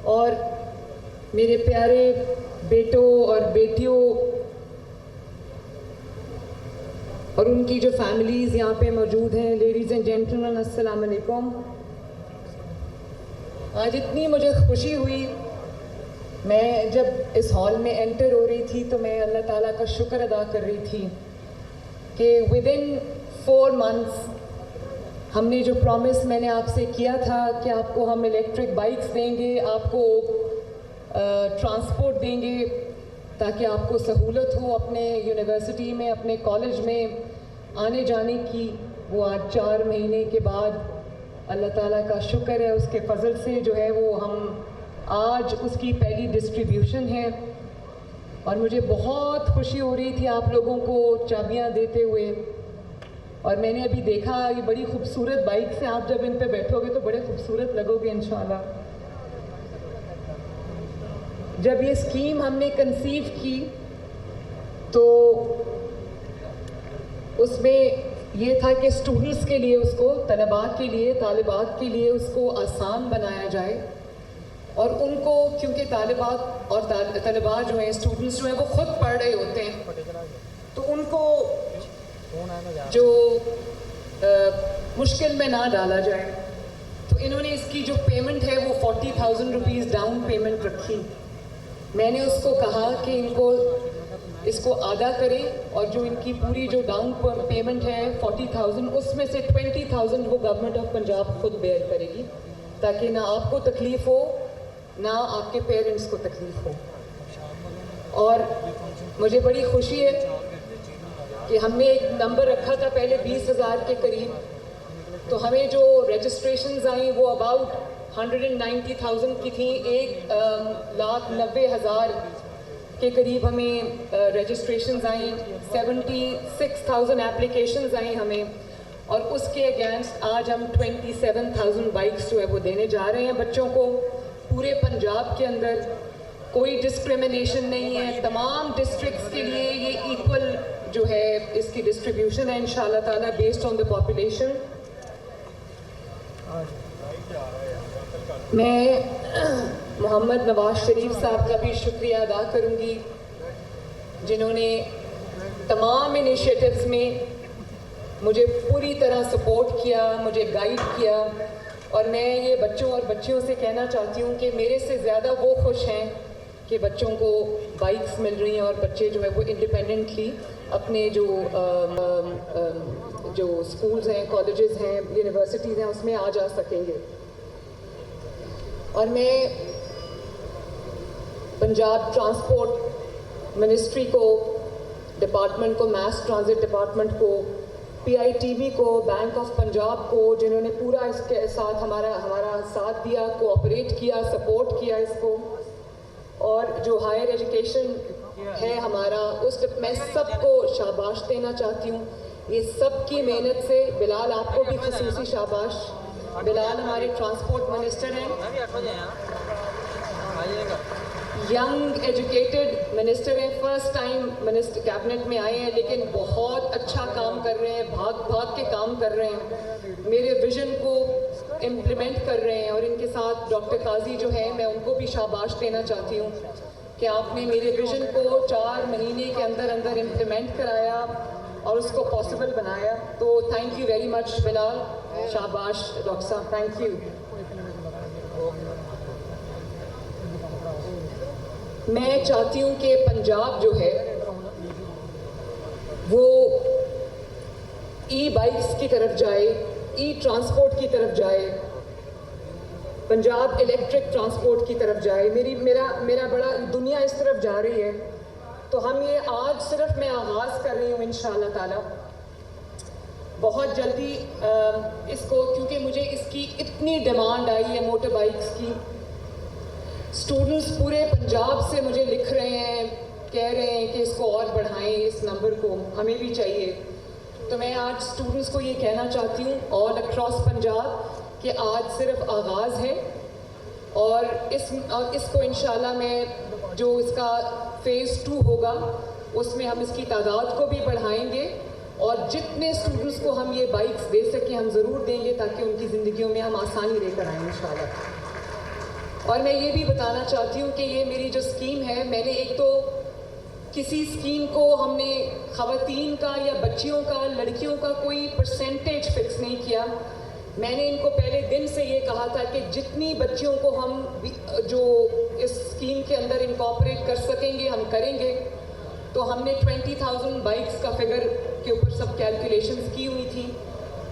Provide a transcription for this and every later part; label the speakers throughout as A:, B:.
A: اور میرے پیارے بیٹوں اور بیٹیوں اور ان کی جو فیملیز یہاں پہ موجود ہیں، لیڈیز اینڈ جینٹلمین، السلام علیکم. آج اتنی مجھے خوشی ہوئی، میں جب اس ہال میں انٹر ہو رہی تھی تو میں اللہ تعالیٰ کا شکر ادا کر رہی تھی کہ ودن 4 months ہم نے جو پرومس میں نے آپ سے کیا تھا کہ آپ کو ہم الیکٹرک بائکس دیں گے، آپ کو ٹرانسپورٹ دیں گے تاکہ آپ کو سہولت ہو اپنے یونیورسٹی میں، اپنے کالج میں آنے جانے کی، وہ آج 4 مہینے کے بعد اللہ تعالیٰ کا شکر ہے، اس کے فضل سے جو ہے وہ ہم آج اس کی پہلی ڈسٹریبیوشن ہے. اور مجھے بہت خوشی ہو رہی تھی آپ لوگوں کو چابیاں دیتے ہوئے. اور میں نے ابھی دیکھا یہ بڑی خوبصورت بائکس ہیں، آپ جب ان پہ بیٹھو گے تو بڑے خوبصورت لگو گے انشاءاللہ. جب یہ اسکیم ہم نے کنسیو کی تو اس میں یہ تھا کہ اسٹوڈنٹس کے لیے، اس کو طلباء کے لیے، طالبات کے لیے اس کو آسان بنایا جائے. اور ان کو، کیونکہ طالبات اور طلباء جو ہیں، اسٹوڈنٹس جو ہیں، وہ خود پڑھ رہے ہوتے ہیں، تو ان کو جو مشکل میں نہ ڈالا جائے، تو انہوں نے اس کی جو پیمنٹ ہے وہ 40,000 روپیز ڈاؤن پیمنٹ رکھی. میں نے اس کو کہا کہ ان کو اس کو آدھا کریں، اور جو ان کی پوری جو ڈاؤن پیمنٹ ہے 40,000، اس میں سے 20,000 وہ گورنمنٹ آف پنجاب خود بیئر کرے گی، تاکہ نہ آپ کو تکلیف ہو نہ آپ کے پیرنٹس کو تکلیف ہو. اور مجھے بڑی خوشی ہے کہ ہم نے ایک نمبر رکھا تھا پہلے 20,000 کے قریب، تو ہمیں جو رجسٹریشنز آئیں وہ اباؤٹ 190,000 کی تھیں. 1,90,000 کے قریب ہمیں رجسٹریشنز آئیں، 76,000 اپلیکیشنز آئیں ہمیں. اور اس کے اگینسٹ آج ہم 27,000 بائکس جو ہے وہ دینے جا رہے ہیں بچوں کو پورے پنجاب کے اندر. کوئی ڈسکریمنیشن نہیں ہے، تمام ڈسٹرکٹس کے لیے یہ ایکول جو ہے اس کی ڈسٹریبیوشن ہے انشاءاللہ تعالیٰ بیسڈ آن دا پاپولیشن. میں محمد نواز شریف صاحب کا بھی شکریہ ادا کروں گی، جنہوں نے تمام انیشیٹوز میں مجھے پوری طرح سپورٹ کیا، مجھے گائیڈ کیا. اور میں یہ بچوں اور بچیوں سے کہنا چاہتی ہوں کہ میرے سے زیادہ وہ خوش ہیں کہ بچوں کو بائکس مل رہی ہیں اور بچے جو ہے وہ انڈیپینڈنٹلی اپنے جو اسکولز ہیں، کالجز ہیں، یونیورسٹیز ہیں، اس میں آ جا سکیں گے. اور میں پنجاب ٹرانسپورٹ منسٹری کو، ڈپارٹمنٹ کو، میس ٹرانزٹ ڈپارٹمنٹ کو، PITB کو، بینک آف پنجاب کو، جنہوں نے پورا اس کے ساتھ ہمارا ساتھ دیا، کوآپریٹ کیا، سپورٹ کیا اس کو. اور جو ہائر ایجوکیشن ہے ہمارا، میں سب کو شاباش دینا چاہتی ہوں. یہ سب کی محنت سے، بلال آپ کو بھی خصوصی شاباش. بلال ہمارے ٹرانسپورٹ منسٹر ہیں، ینگ ایجوکیٹڈ منسٹر ہیں، فرسٹ ٹائم منسٹر کیبنٹ میں آئے ہیں، لیکن بہت اچھا کام کر رہے ہیں، بھاگ کے کام کر رہے ہیں، میرے ویژن کو امپلیمنٹ کر رہے ہیں. اور ان کے ساتھ ڈاکٹر قاضی جو ہے، میں ان کو بھی شاباش دینا چاہتی ہوں کہ آپ نے میرے ویژن کو 4 مہینے کے اندر امپلیمنٹ کرایا اور اس کو پاسبل بنایا. تو تھینک یو ویری مچ بلال، شاباش ڈاکٹر صاحب، تھینک یو. میں چاہتی ہوں کہ پنجاب جو ہے وہ ای بائکس کی طرف جائے، ای ٹرانسپورٹ کی طرف جائے، پنجاب الیکٹرک ٹرانسپورٹ کی طرف جائے. میرا بڑا دنیا اس طرف جا رہی ہے. تو ہم یہ آج صرف میں آغاز کر رہی ہوں انشاءاللہ تعالیٰ. بہت جلدی اس کو، کیونکہ مجھے اس کی اتنی ڈیمانڈ آئی ہے موٹر بائکس کی. اسٹوڈنٹس پورے پنجاب سے مجھے لکھ رہے ہیں، کہہ رہے ہیں کہ اس کو اور بڑھائیں، اس نمبر کو ہمیں بھی چاہیے. تو میں آج اسٹوڈنٹس کو یہ کہنا چاہتی ہوں آل اکراس پنجاب کہ آج صرف آغاز ہے، اور اس کو انشاءاللہ میں جو اس کا فیز 2 ہوگا اس میں ہم اس کی تعداد کو بھی بڑھائیں گے، اور جتنے اسٹوڈنٹس کو ہم یہ بائکس دے سکیں ہم ضرور دیں گے، تاکہ ان کی زندگیوں میں ہم آسانی لے کر آئیں انشاءاللہ. اور میں یہ بھی بتانا چاہتی ہوں کہ یہ میری جو اسکیم ہے، میں نے ایک تو کسی اسکیم کو ہم نے خواتین کا یا بچیوں کا، لڑکیوں کا کوئی پرسنٹیج فکس نہیں کیا. میں نے ان کو پہلے دن سے یہ کہا تھا کہ جتنی بچیوں کو ہم جو اس اسکیم کے اندر انکارپوریٹ کر سکیں گے ہم کریں گے. تو ہم نے 20,000 بائکس کا فگر کے اوپر سب کیلکولیشنز کی ہوئی تھی،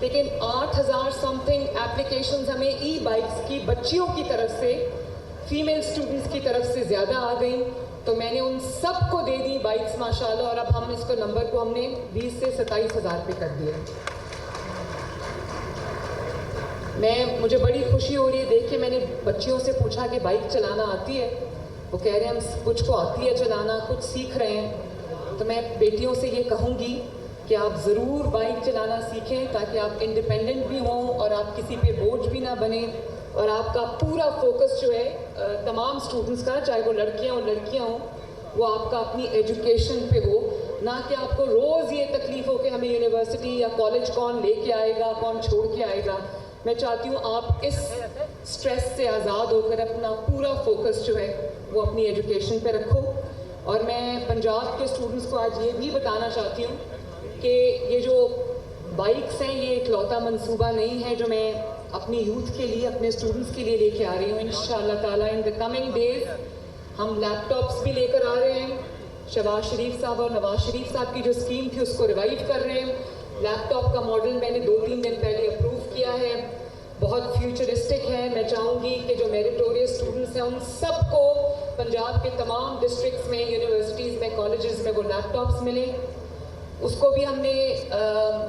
A: لیکن 8,000 سم تھنگ اپلیکیشنز ہمیں ای بائکس کی بچیوں کی طرف سے، فیمیل اسٹوڈنٹس کی طرف سے زیادہ آ گئیں. تو میں نے ان سب کو دے دی بائکس ماشاءاللہ، اور اب ہم اس کو نمبر کو ہم نے 20 سے 27,000 پہ کر دیا. مجھے بڑی خوشی ہو رہی ہے دیکھ کے. میں نے بچیوں سے پوچھا کہ بائک چلانا آتی ہے؟ وہ کہہ رہے ہیں ہم کچھ کو آتی ہے چلانا، کچھ سیکھ رہے ہیں. تو میں بیٹیوں سے یہ کہوں گی کہ آپ ضرور بائک چلانا سیکھیں تاکہ آپ انڈیپینڈنٹ بھی ہوں اور آپ کسی پہ بوجھ بھی نہ بنیں، اور آپ کا پورا فوکس جو ہے تمام اسٹوڈنٹس کا، چاہے وہ لڑکیاں ہوں، وہ آپ کا اپنی ایجوکیشن پہ ہو، نہ کہ آپ کو روز یہ تکلیف ہو کہ ہمیں یونیورسٹی یا کالج کون لے کے آئے گا، کون چھوڑ کے آئے گا. میں چاہتی ہوں آپ اس سٹریس سے آزاد ہو کر اپنا پورا فوکس جو ہے وہ اپنی ایجوکیشن پہ رکھو. اور میں پنجاب کے اسٹوڈنٹس کو آج یہ بھی بتانا چاہتی ہوں کہ یہ جو بائکس ہیں یہ اکلوتا منصوبہ نہیں ہے جو میں اپنی یوتھ کے لیے، اپنے اسٹوڈنٹس کے لیے لے کے آ رہی ہوں. انشاءاللہ تعالیٰ ان دا کمنگ ڈیز ہم لیپ ٹاپس بھی لے کر آ رہے ہیں. شہباز شریف صاحب اور نواز شریف صاحب کی جو اسکیم تھی اس کو ریوائیو کر رہے ہیں. لیپ ٹاپ کا ماڈل میں نے 2-3 دن پہلے اپروو کیا ہے، بہت فیوچرسٹک ہے. میں چاہوں گی کہ جو میریٹوریس اسٹوڈنٹس ہیں ان سب کو پنجاب کے تمام ڈسٹرکٹس میں، یونیورسٹیز میں، کالجز میں وہ لیپ ٹاپس ملیں. اس کو بھی ہم نے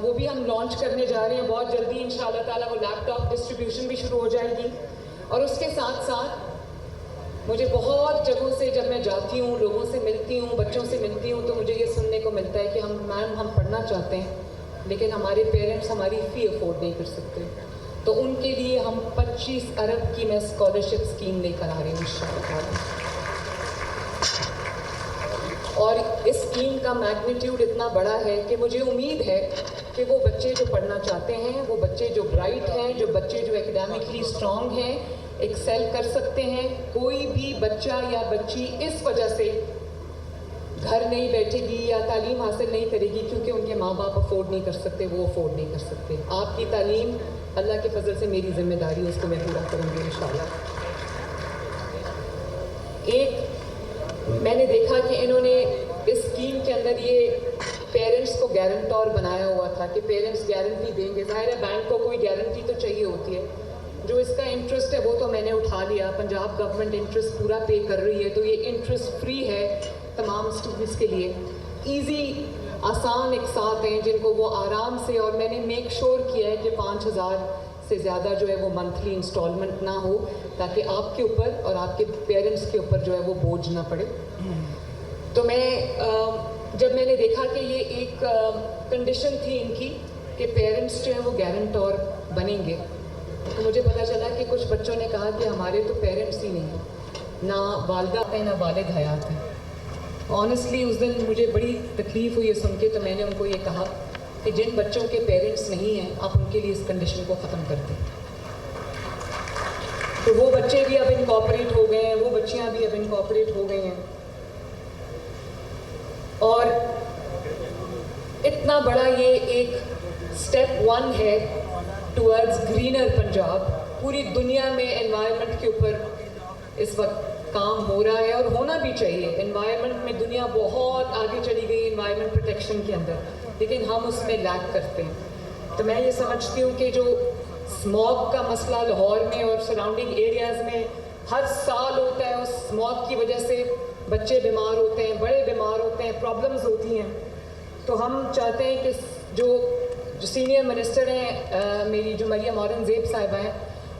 A: وہ بھی ہم لانچ کرنے جا رہے ہیں بہت جلدی انشاءاللہ تعالیٰ. وہ لیپ ٹاپ ڈسٹریبیوشن بھی شروع ہو جائے گی. اور اس کے ساتھ ساتھ مجھے بہت جگہوں سے جب میں جاتی ہوں، لوگوں سے ملتی ہوں، بچوں سے ملتی ہوں، تو مجھے یہ سننے کو ملتا ہے کہ ہم پڑھنا چاہتے ہیں لیکن ہمارے پیرنٹس ہماری فی افورڈ نہیں کر سکتے. تو ان کے لیے ہم 25 ارب کی میں اسکالرشپ اسکیم لے کر آ رہی ہوں انشاءاللہ تعالیٰ. اور اس اسکیم کا میگنیٹیوڈ اتنا بڑا ہے کہ مجھے امید ہے کہ وہ بچے جو پڑھنا چاہتے ہیں، وہ بچے جو برائٹ ہیں، جو بچے جو اکیڈیمکلی اسٹرانگ ہیں، ایکسیل کر سکتے ہیں. کوئی بھی بچہ یا بچی اس وجہ سے گھر نہیں بیٹھے گی یا تعلیم حاصل نہیں کرے گی کیونکہ ان کے ماں باپ افورڈ نہیں کر سکتے، وہ افورڈ نہیں کر سکتے. آپ کی تعلیم اللہ کے فضل سے میری ذمہ داری ہے، اس کو میں پورا کروں گی انشاءاللہ. میں نے دیکھا کہ انہوں نے اس اسکیم کے اندر یہ پیرنٹس کو گارنٹور بنایا ہوا تھا کہ پیرنٹس گارنٹی دیں گے. ظاہر ہے بینک کو کوئی گارنٹی تو چاہیے ہوتی ہے. جو اس کا انٹرسٹ ہے وہ تو میں نے اٹھا لیا. پنجاب گورنمنٹ انٹرسٹ پورا پے کر رہی ہے، تو یہ انٹرسٹ فری ہے تمام اسٹوڈنٹس کے لیے. ایزی آسان اقساط ہیں جن کو وہ آرام سے، اور میں نے میک شور کیا ہے کہ 5,000 سے زیادہ جو ہے وہ منتھلی انسٹالمنٹ نہ ہو تاکہ آپ کے اوپر اور آپ کے پیرنٹس کے اوپر جو ہے وہ بوجھ نہ پڑے. تو جب میں نے دیکھا کہ یہ ایک کنڈیشن تھی ان کی کہ پیرنٹس جو ہیں وہ گارنٹور بنیں گے، تو مجھے پتہ چلا کہ کچھ بچوں نے کہا کہ ہمارے تو پیرنٹس ہی نہیں ہیں، نہ والدہ ہیں نہ والد حیات ہیں. آنیسٹلی اس دن مجھے بڑی تکلیف ہوئی سن کے. تو میں نے ان کو یہ کہا کہ جن بچوں کے پیرنٹس نہیں ہیں آپ ان کے لیے اس کنڈیشن کو ختم کر دیں. تو وہ بچے بھی اب انکارپوریٹ ہو گئے ہیں، وہ بچیاں بھی اب انکارپوریٹ ہو گئی ہیں. اور اتنا بڑا یہ ایک اسٹیپ 1 ہے ٹورڈز گرینر پنجاب. پوری دنیا میں انوائرمنٹ کے اوپر اس وقت کام ہو رہا ہے اور ہونا بھی چاہیے. انوائرمنٹ میں دنیا بہت آگے چلی گئی انوائرمنٹ پروٹیکشن کے اندر، لیکن ہم اس میں لیک کرتے ہیں. تو میں یہ سمجھتی ہوں کہ جو اسموگ کا مسئلہ لاہور میں اور سراؤنڈنگ ایریاز میں ہر سال ہوتا ہے، اس اسموگ کی وجہ سے بچے بیمار ہوتے ہیں، بڑے بیمار ہوتے ہیں، پرابلمز ہوتی ہیں. تو ہم چاہتے ہیں کہ جو سینئر منسٹر ہیں میری جو مریم اورنگزیب صاحبہ ہیں،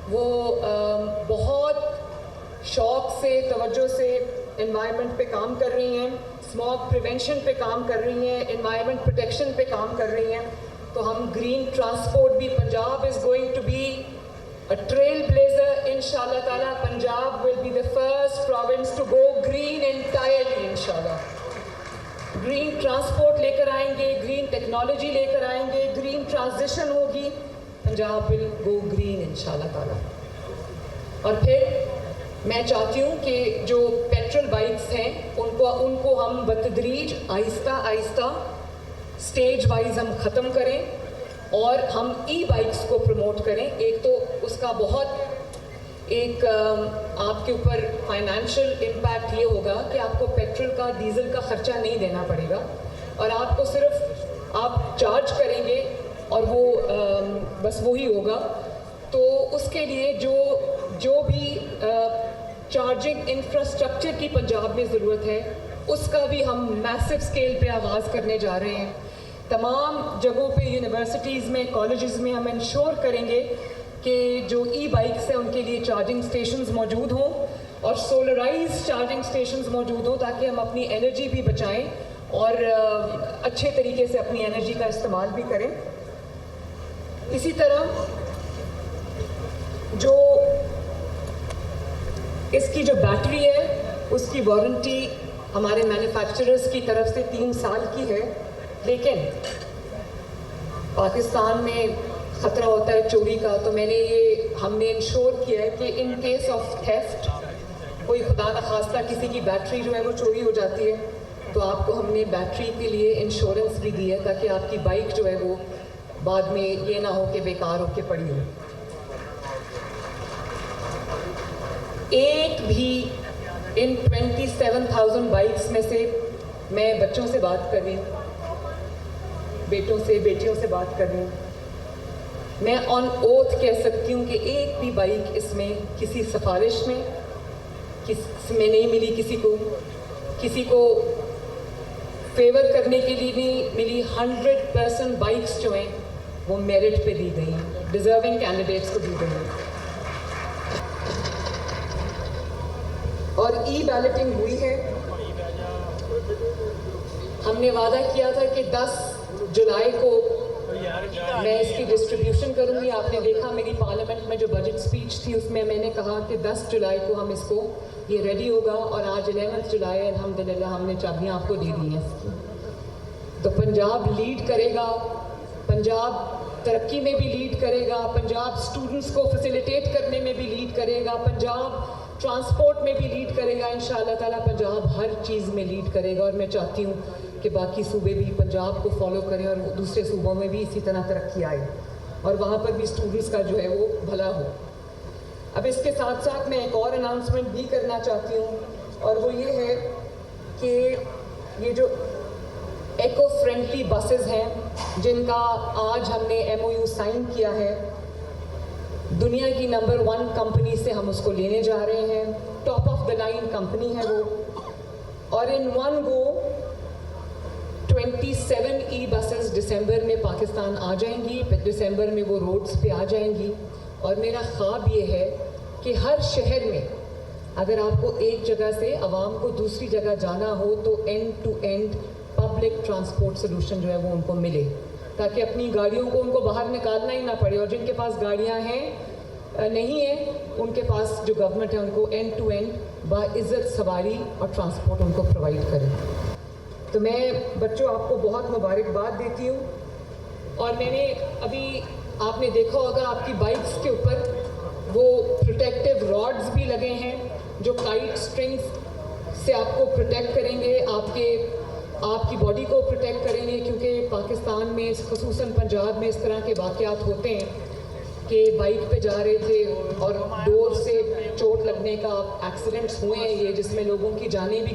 A: وہ بہت شوق سے، توجہ سے انوائرمنٹ پہ کام کر رہی ہیں، اسموگ پریونشن پہ کام کر رہی ہیں، انوائرمنٹ پروٹیکشن پہ کام کر رہی ہیں. تو ہم گرین ٹرانسپورٹ بھی، Punjab is going to be a trailblazer inshallah ta'ala. Punjab will be the first province to go green entirely inshallah. Green transport لے کر آئیں گے، green technology لے کر آئیں گے، green transition ہوگی، Punjab will go green inshallah ta'ala. اور پھر میں چاہتی ہوں کہ جو پیٹرول بائکس ہیں ان کو ہم بتدریج آہستہ آہستہ اسٹیج وائز ہم ختم کریں اور ہم ای بائکس کو پروموٹ کریں. ایک تو اس کا بہت ایک آپ کے اوپر فائنینشیل امپیکٹ یہ ہوگا کہ آپ کو پیٹرول کا ڈیزل کا خرچہ نہیں دینا پڑے گا اور آپ کو صرف آپ چارج کریں گے اور وہ بس وہی ہوگا. تو اس کے لیے جو بھی چارجنگ انفراسٹرکچر کی پنجاب میں ضرورت ہے اس کا بھی ہم میسو اسکیل پہ آغاز کرنے جا رہے ہیں. تمام جگہوں پہ یونیورسٹیز میں کالجز میں ہم انشور کریں گے کہ جو ای بائکس ہیں ان کے لیے چارجنگ اسٹیشنز موجود ہوں اور سولرائز چارجنگ اسٹیشنز موجود ہوں تاکہ ہم اپنی انرجی بھی بچائیں اور اچھے طریقے سے اپنی انرجی کا استعمال بھی کریں. اسی طرح جو اس کی جو بیٹری ہے اس کی وارنٹی ہمارے مینوفیکچررز کی طرف سے 3 سال کی ہے، لیکن پاکستان میں خطرہ ہوتا ہے چوری کا. تو ہم نے انشور کیا ہے کہ ان کیس آف تھیفٹ کوئی خدا نخواستہ کسی کی بیٹری جو ہے وہ چوری ہو جاتی ہے تو آپ کو ہم نے بیٹری کے لیے انشورنس بھی دی ہے تاکہ آپ کی بائک جو ہے وہ بعد میں یہ نہ ہو کہ بیکار ہو کے پڑی ہو. ایک بھی ان 27,000 بائکس میں سے میں بچوں سے بات کر رہی ہوں، بیٹوں سے بیٹیوں سے بات کر رہی ہوں، میں آن اوتھ کہہ سکتی ہوں کہ ایک بھی بائک اس میں کسی سفارش میں نہیں ملی، کسی کو فیور کرنے کے لیے نہیں ملی. 100% بائکس جو ہیں وہ میرٹ پہ دی گئی ہیں، ڈیزرونگ کینڈیڈیٹس کو دی گئی ہیں. اور ای بیلٹنگ ہوئی ہے. ہم نے وعدہ کیا تھا کہ 10 جولائی کو میں اس کی ڈسٹریبیوشن کروں گی. آپ نے دیکھا میری پارلیمنٹ میں جو بجٹ سپیچ تھی اس میں نے کہا کہ 10 جولائی کو ہم اس کو یہ ریڈی ہوگا اور آج 11 جولائی الحمدللہ ہم نے چابیاں آپ کو دے دی ہیں. تو پنجاب لیڈ کرے گا، پنجاب ترقی میں بھی لیڈ کرے گا، پنجاب اسٹوڈنٹس کو فیسیلیٹیٹ کرنے میں بھی لیڈ کرے گا، پنجاب ٹرانسپورٹ میں بھی لیڈ کرے گا. انشاءاللہ تعالیٰ پنجاب ہر چیز میں لیڈ کرے گا اور میں چاہتی ہوں کہ باقی صوبے بھی پنجاب کو فالو کریں اور دوسرے صوبوں میں بھی اسی طرح ترقی آئے اور وہاں پر بھی اسٹوڈنٹس کا جو ہے وہ بھلا ہو. اب اس کے ساتھ ساتھ میں ایک اور اناؤنسمنٹ بھی کرنا چاہتی ہوں اور وہ یہ ہے کہ یہ جو ایکو فرینڈلی بسز ہیں جن کا آج ہم نے MOU سائن کیا ہے، دنیا کی نمبر 1 کمپنی سے ہم اس کو لینے جا رہے ہیں. Top of the line company ہے وہ، اور in one go 27 E buses دسمبر میں پاکستان آ جائیں گی. دسمبر میں وہ روڈز پہ آ جائیں گی اور میرا خواب یہ ہے کہ ہر شہر میں اگر آپ کو ایک جگہ سے عوام کو دوسری جگہ جانا ہو تو end to end public transport solution جو ہے وہ ان کو ملے تاکہ اپنی گاڑیوں کو ان کو باہر نکالنا ہی نہ پڑے. اور جن کے پاس گاڑیاں ہیں نہیں ہیں ان کے پاس جو گورنمنٹ ہے ان کو اینڈ ٹو اینڈ باعزت سواری اور ٹرانسپورٹ ان کو پرووائڈ کرے. تو میں بچوں آپ کو بہت مبارکباد دیتی ہوں. اور میں نے ابھی آپ نے دیکھا ہوگا آپ کی بائکس کے اوپر وہ پروٹیکٹیو راڈز بھی لگے ہیں جو کائٹ اسٹرنگس سے آپ کو پروٹیکٹ کریں گے، آپ کی باڈی کو پروٹیکٹ کریں گے. کیونکہ پاکستان میں خصوصاً پنجاب میں اس طرح کے واقعات ہوتے ہیں کہ بائک پہ جا رہے تھے اور ڈور سے چوٹ لگنے کا ایکسیڈنٹس ہوئے ہیں یہ جس میں لوگوں کی جانیں بھی